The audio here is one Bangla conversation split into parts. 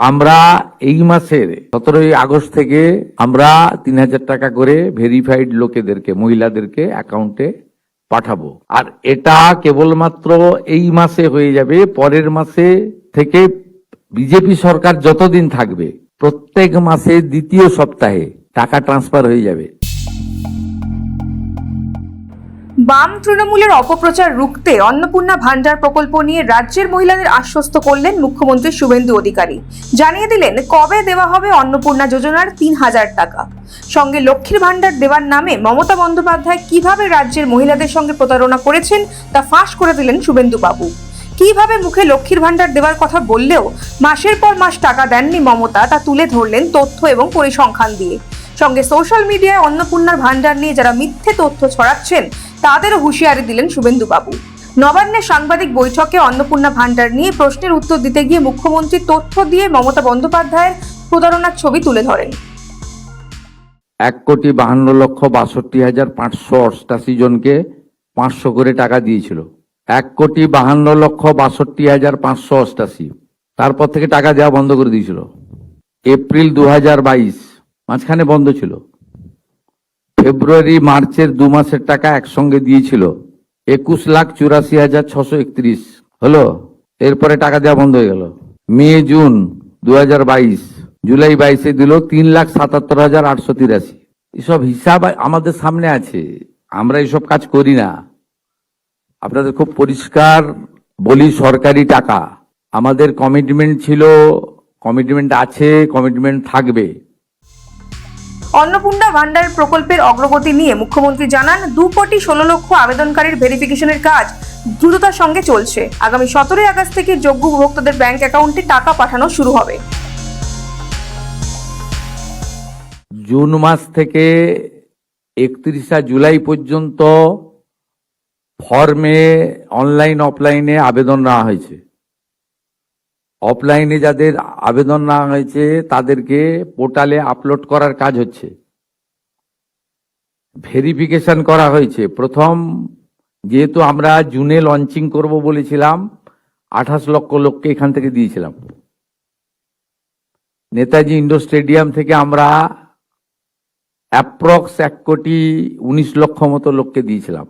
আমরা এই মাসের 17ই আগস্ট থেকে আমরা 3,000 টাকা করে ভেরিফাইড লোকেদেরকে, মহিলাদেরকে অ্যাকাউন্টে পাঠাবো। আর এটা কেবলমাত্র এই মাসে হয়ে যাবে। পরের মাসে থেকে বিজেপি সরকার যতদিন থাকবে প্রত্যেক মাসে দ্বিতীয় সপ্তাহে টাকা ট্রান্সফার হয়ে যাবে। বাম তৃণমূলের অপপ্রচার রুখতে অন্নপূর্ণা ভান্ডার প্রকল্প নিয়ে রাজ্যের মহিলাদের আশ্বস্ত করলেন মুখ্যমন্ত্রী শুভেন্দু অধিকারী। জানিয়ে দিলেন কবে দেওয়া হবে অন্নপূর্ণা যোজনার 3,000 টাকা। সঙ্গে লক্ষ্মীর ভান্ডার দেওয়ার নামে মমতা বন্দ্যোপাধ্যায় কিভাবে রাজ্যের মহিলাদের সঙ্গে প্রতারণা করেছেন তা ফাঁস করে দিলেন শুভেন্দু বাবু। কিভাবে মুখে লক্ষ্মীর ভান্ডার দেওয়ার কথা বললেও মাসের পর মাস টাকা দেননি মমতা, তা তুলে ধরলেন তথ্য এবং পরিসংখ্যান দিয়ে। সঙ্গে সোশ্যাল মিডিয়ায় অন্নপূর্ণার ভান্ডার নিয়ে যারা মিথ্যে তথ্য ছড়াচ্ছেন তাদেরও হুঁশিয়ারি দিলেন শুভেন্দু বাবু। নবান্নে সাংবাদিক বৈঠকে অন্নপূর্ণা ভান্ডার নিয়ে প্রশ্নের উত্তর দিতে গিয়ে মুখ্যমন্ত্রী তথ্য দিয়ে মমতা বন্দ্যোপাধ্যায়ের প্রতারণার ছবি তুলে ধরেন। 1,52,62,588 জনকে 500 করে টাকা দিয়েছিল। 1,52,62,588। তারপর থেকে টাকা দেওয়া বন্ধ করে দিয়েছিল। এপ্রিল 2022 মাঝখানে বন্ধ ছিল। ফেব্রুয়ারি মার্চের 2 মাসের টাকা একসঙ্গে দিয়েছিল। 21,84,631 হলো। এরপরে টাকা দেওয়া বন্ধ হয়ে গেল। মে জুন 2022, জুলাই 22-এ দিল 3,77,883। এসব হিসাব আমাদের সামনে আছে। আমরা এসব কাজ করি না। আপনাদের খুব পরিষ্কার বলি, সরকারি টাকা। আমাদের কমিটমেন্ট ছিল, কমিটমেন্ট আছে, কমিটমেন্ট থাকবে। অন্নপূর্ণা ভান্ডার প্রকল্পের অগ্রগতি নিয়ে মুখ্যমন্ত্রী জানান 2,16,00,000 আবেদনকারীর ভেরিফিকেশনের কাজ দ্রুততার সঙ্গে চলছে। আগামী 17ই আগস্ট থেকে যোগ্য উপভোক্তাদের ব্যাংক অ্যাকাউন্টে টাকা পাঠানো শুরু হবে। জুন মাস থেকে 31 জুলাই পর্যন্ত ফর্মে অনলাইন অফলাইনে আবেদন নেওয়া হয়েছে। অফলাইনে যাদের আবেদন নেওয়া হয়েছে তাদেরকে পোর্টালে আপলোড করার কাজ হচ্ছে। ভেরিফিকেশন করা হয়েছে। প্রথম যেহেতু আমরা জুনে লঞ্চিং করব বলেছিলাম, 28 লক্ষ লোককে এখান থেকে দিয়েছিলাম। নেতাজি ইন্ডোর স্টেডিয়াম থেকে আমরা অ্যাপ্রক্স 1,19,00,000 মতো লোককে দিয়েছিলাম।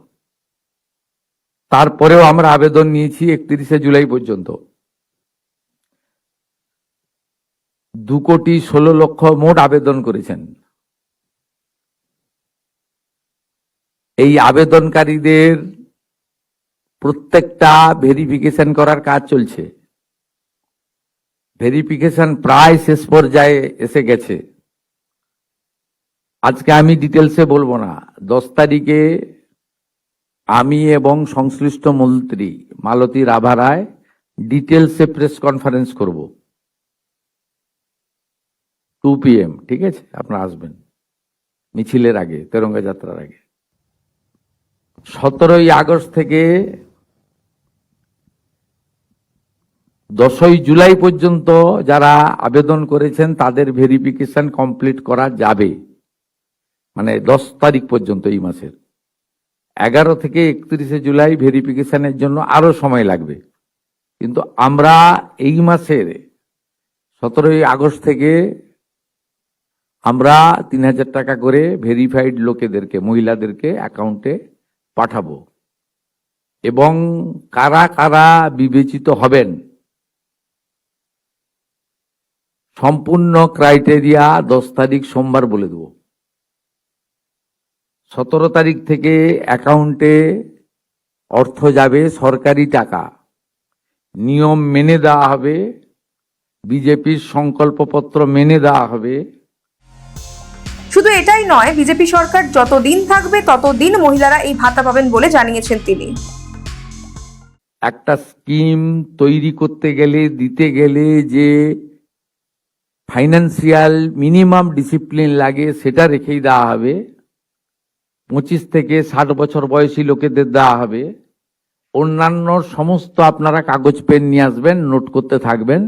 তারপরেও আমরা আবেদন নিয়েছি 31 জুলাই পর্যন্ত। 2,16,00,000 মোট আবেদন করেছেন। এই আবেদনকারীদের প্রত্যেকটা ভেরিফিকেশন করার কাজ চলছে। ভেরিফিকেশন প্রায় শেষ পর্যায়ে এসে গেছে। আজকে আমি ডিটেলসে বলবো না। 10 তারিখে আমি এবং সংশ্লিষ্ট মন্ত্রী মালতী রাভা রায় ডিটেলসে প্রেস কনফারেন্স করব 2 PM, ঠিক আছে? আপনারা আসবেন মিছিলের আগে, তেরঙ্গা যাত্রার আগে। 17ই আগস্ট থেকে 10ই জুলাই পর্যন্ত যারা আবেদন করেছেন তাদের ভেরিফিকেশন কমপ্লিট করা যাবে। মানে 10 তারিখ পর্যন্ত এই মাসের। 11 থেকে 31 জুলাই ভেরিফিকেশনের জন্য আরো সময় লাগবে। কিন্তু আমরা এই মাসের 17ই আগস্ট থেকে আমরা 3,000 টাকা করে ভেরিফাইড লোকেদেরকে, মহিলাদেরকে অ্যাকাউন্টে পাঠাবো। এবং কারা কারা বিবেচিত হবেন সম্পূর্ণ ক্রাইটেরিয়া 10 তারিখ সোমবার বলে দেব। 17 তারিখ থেকে অ্যাকাউন্টে অর্থ যাবে, সরকারি টাকা। নিয়ম মেনে দেওয়া হবে, বিজেপির সংকল্পপত্র মেনে দেওয়া হবে। শুধু এটাই নয়, বিজেপি সরকার যতদিন থাকবে ততদিন মহিলারা এই ভাতা পাবেন বলে জানিয়েছেন তিনি। একটা স্কিম তৈরি করতে গেলে, দিতে গেলে যে ফাইন্যান্সিয়াল মিনিমাম ডিসিপ্লিন লাগে সেটা রেখেই দেওয়া হবে। 25 থেকে 60 বছর বয়সী লোকেদের দেওয়া হবে। অন্যান্য সমস্ত আপনারা কাগজ পেন নিয়ে আসবেন, নোট করতে থাকবেন।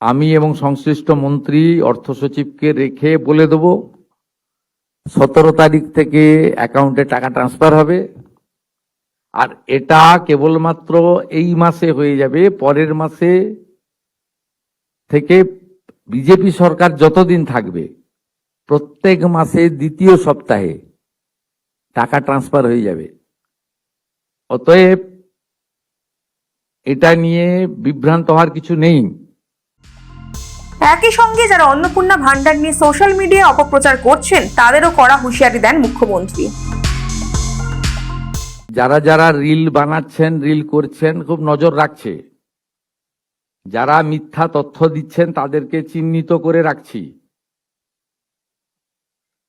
আমি এবং সংশ্লিষ্ট মন্ত্রী, অর্থ সচিবকে রেখে বলে দেব 17 তারিখ থেকে অ্যাকাউন্টে টাকা ট্রান্সফার হবে। আর এটা কেবলমাত্র এই মাসে হয়ে যাবে। পরের মাসে থেকে বিজেপি সরকার যতদিন থাকবে প্রত্যেক মাসে দ্বিতীয় সপ্তাহে টাকা ট্রান্সফার হয়ে যাবে। অতএব এটা নিয়ে বিভ্রান্ত হওয়ার কিছু নেই। একই সঙ্গে যারা অন্নপূর্ণা ভান্ডার নিয়ে সোশ্যাল মিডিয়ায় অপপ্রচার করছেন তাদেরও কড়া হুঁশিয়ারি দেন মুখ্যমন্ত্রী। যারা যারা রিল বানাচ্ছেন, রিল করছেন, খুব নজর রাখছে। যারা মিথ্যা তথ্য দিচ্ছেন তাদেরকে চিহ্নিত করে রাখছি।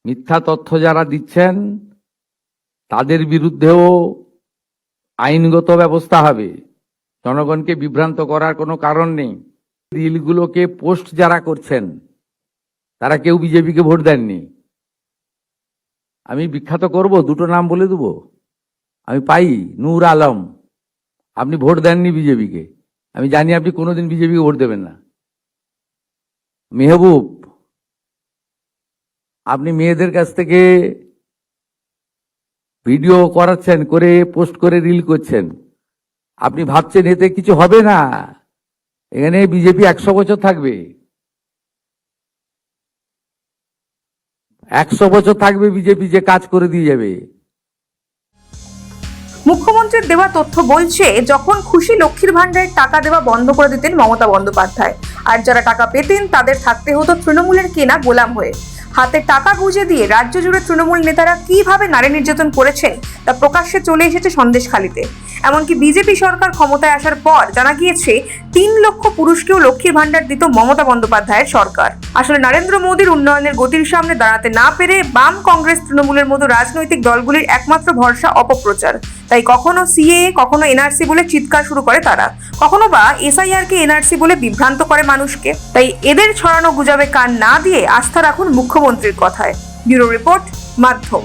মিথ্যা তথ্য যারা দিচ্ছেন তাদের বিরুদ্ধেও আইনগত ব্যবস্থা হবে। জনগণকে বিভ্রান্ত করার কোনো কারণ নেই। রিলগুলোকে পোস্ট যারা করছেন তারা কেউ বিজেপিকে ভোট দেননি। আমি বিখ্যাত করব, দুটো নাম বলে দেব। আমি পাই নূর আলম, আপনি ভোট দেননি বিজেপিকে, আমি জানি আপনি কোনোদিন বিজেপিকে ভোট দেবেন না। মেহবুব, আপনি মেয়েদের কাছ থেকে ভিডিও করাচ্ছেন, করে পোস্ট করে রিল করছেন, আপনি ভাবছেন এতে কিছু হবে না। এখানে বিজেপি 100 বছর থাকবে, 100 বছর থাকবে বিজেপি, যে কাজ করে দিয়ে যাবে। মুখ্যমন্ত্রীর দেওয়া তথ্য বলছে, যখন খুশি লক্ষ্মীর ভান্ডারের টাকা দেওয়া বন্ধ করে দিতেন মমতা বন্দ্যোপাধ্যায়, আর যারা টাকা পেতেন তাদের থাকতে হতো তৃণমূলের কেনা গোলাম হয়ে। হাতে টাকা গুঁজে দিয়ে রাজ্য জুড়ে তৃণমূল নেতারা কিভাবে নারী নির্যাতন করেছেন তা প্রকাশ্যে চলে এসেছে সন্দেশখালীতে। এমনকি বিজেপি সরকার ক্ষমতায় আসার পর জানা গিয়েছে 3 লক্ষ পুরুষকেও লক্ষ্মীর ভান্ডার দিত মমতা বন্দ্যোপাধ্যায়ের সরকার। আসলে নরেন্দ্র মোদীর উন্নয়নের গতির সামনে দাঁড়াতে না পেরে বাম, কংগ্রেস, তৃণমূলের মতো রাজনৈতিক দলগুলির একমাত্র ভরসা অপপ্রচার। তাই কখনো সিএএ, কখনো এনআরসি বলে চিৎকার শুরু করে তারা, কখনো বা এসআইআর কে এনআরসি বলে বিভ্রান্ত করে মানুষকে। তাই এদের ছড়ানো গুজবে কান না দিয়ে আস্থা রাখুন মুখ্যমন্ত্রীর কথায়। ব্যুরো রিপোর্ট, মাধ্যম।